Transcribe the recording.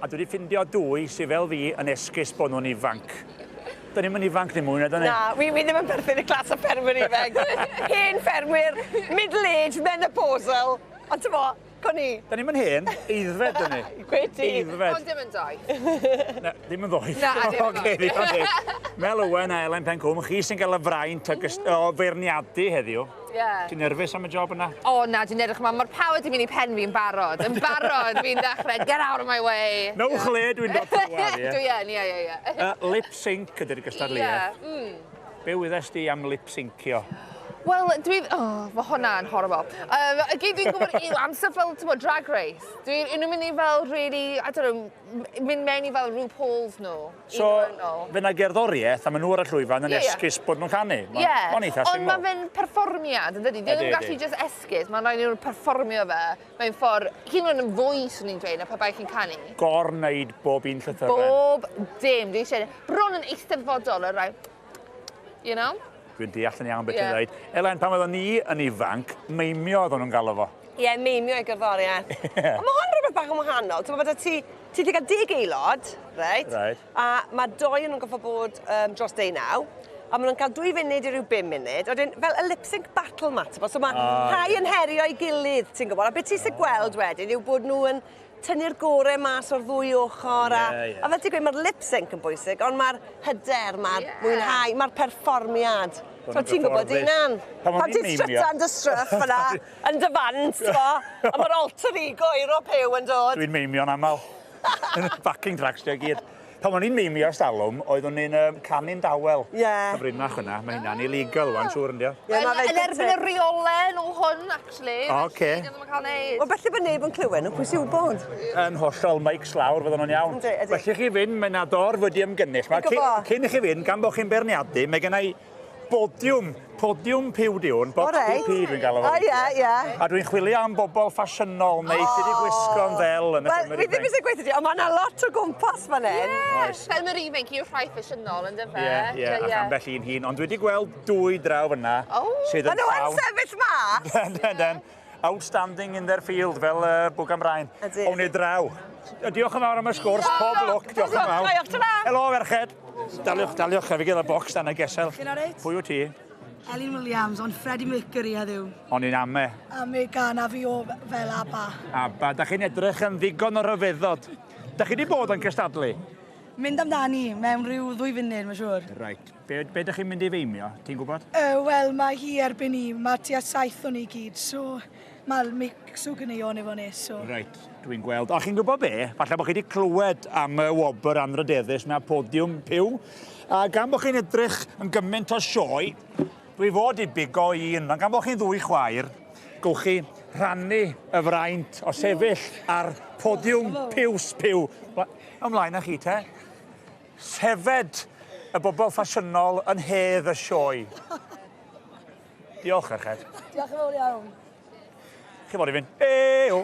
A dwi wedi ffindio dwy sydd fel fi yn esgus bod nhw'n ifanc. Da ni'n mynd ifanc ni mwy na, da ni? Na, wi ddim yn perthyn i glas o ffermwyr ifanc. Hen ffermwyr, middle-aged, menopausal. Ond ti'n bo, con ni. Da ni'n mynd hen, eiddfed da ni. Gweti. Eiddfed. Ond dim yn doeth. Na, ddim yn ddoeth. Na, dim yn Ocê, ddim yn ddoeth. Mel Owen a Elen Pencwm, chi sy'n cael y fraint o feirniadu heddiw. Ie. Ti'n nerfus am y job yna? O na, dwi'n edrych yma. Mae'r power di mynd i pen fi'n barod. Yn barod fi'n dechrau. Get out of my way. Newch le dwi'n dod trwad, ie. Dwi yn, ie. Lip sync ydy'r gystadleuaeth. Be wyddes di am lip syncio? Wel, mae hwnna'n horrible. Y gyd dwi'n gwybod yw amser fel, ti'n bod, drag race. Dwi'n mynd i fel, really, I don't know, mynd mewn i fel RuPaul's nhw. So, fe na gerddoriaeth, a maen nhw ar y llwyfan yn esgus bod nhw'n canu. Ie, ond mae fe'n perfformiad, yn dydi? Dwi'n gallu just esgus, mae'n rhaid nhw'n perfformio fe. Mae'n ffordd, hyn o'n fwy, swn i'n dweud, a pa bai chi'n canu. Gorwneud bob un llythyren. Bob dim, dwi'n siarad. Bron yn eisteddfodol, y rai, you know? Dwi'n deall yn iawn beth i'n dweud. Elen, pan oeddwn ni yn ifanc, meimio oedden nhw'n galw fo. Ie, meimio i gerddoriaeth. Ond mae hwn rhywbeth bach yn wahanol. Ti'n bod ti wedi cael 10 aelod, reit? A mae 2 yn goffo bod dros 19, a maen nhw'n cael 2 funud i ryw 5 munud. Wedyn, fel y lip-sync battle ma, so mae rhai yn herio i gilydd, ti'n gwybod? A beth ti sy'n gweld wedyn yw bod nhw yn tynnu'r gorau mas o'r ddwy ochr. A fel ti'n gweud, mae'r lip-sync yn bwysig, ond mae'r hyder, mae'r mwynhau, mae'r perfformiad. So ti'n gwybod unan? Pan ti'n strytan dy stryff yna, yn dy fant, a mae'r alter ego Iro Pew yn dod. Dwi'n meimio'n aml. Backing tracks dio gyd. Pan o'n i'n meimio stalwm, oeddwn ni'n canu'n dawel. Cyfrinach yna, mae hynna'n illegal, wan siŵr yn dio. Yn erbyn y reolen o hwn, actually. Oce. O, felly bod neb yn clywed nhw, pwy sy'n wybod? Yn hollol mics lawr, fydden nhw'n iawn. Felly chi fynd, mae na dor wedi ymgynnull. Cyn i chi fynd, gan bod chi'n berniadu, mae gennau podiwm piw diwn, box PP dwi'n gael o. A dwi'n chwilio am bobl ffasiynol, neu sydd wedi gwisgo'n ddel yn y Cymru. Wel, fi ddim eisiau gweithio ti, ond mae yna lot o gwmpas fan hyn. Fel mae'r ifanc yw'r rhai ffasiynol yn dyfa. Ie, ac ambell un hun. Ond dwi wedi gweld 2 draw fyna. Maen nhw yn sefyll mas? Outstanding in their field, fel bwg am rain. O'n i draw. Diolch yn fawr am y sgwrs, pob lwc, diolch yn fawr. Helo, ferched. Daliwch, fi gyda bocs dan y gesel. Pwy wyt ti? Elen Williams, ond Freddie Mercury heddiw. O'n i'n ame. Ame gan a fi o fel Abba. Abba, da chi'n edrych yn ddigon o ryfeddod. Da chi wedi bod yn cystadlu? Mynd amdani, mewn rhyw 2 funud, mae'n siŵr. Reit. Be da chi'n mynd i feimio? Ti'n gwybod? Wel, mae hi erbyn ni. Mae tua 7 o ni gyd, so mae'r mix o gyneuon efo ni, so... Reit, dwi'n gweld. O, chi'n gwybod be? Falle bod chi wedi clywed am y wobr anrydeddus mewn podiwm piw. A gan bod chi'n edrych yn gymaint o sioe, dwi fod i bigo un. Ond gan bod chi'n 2 chwaer, gwch chi rhannu y fraint o sefyll ar podiwm piws piw. Ymlaen â chi, te. Sefed y bobl ffasiynol yn hedd y sioe. Diolch, Erched. Diolch yn fawr iawn. Chi fod i fynd, ew.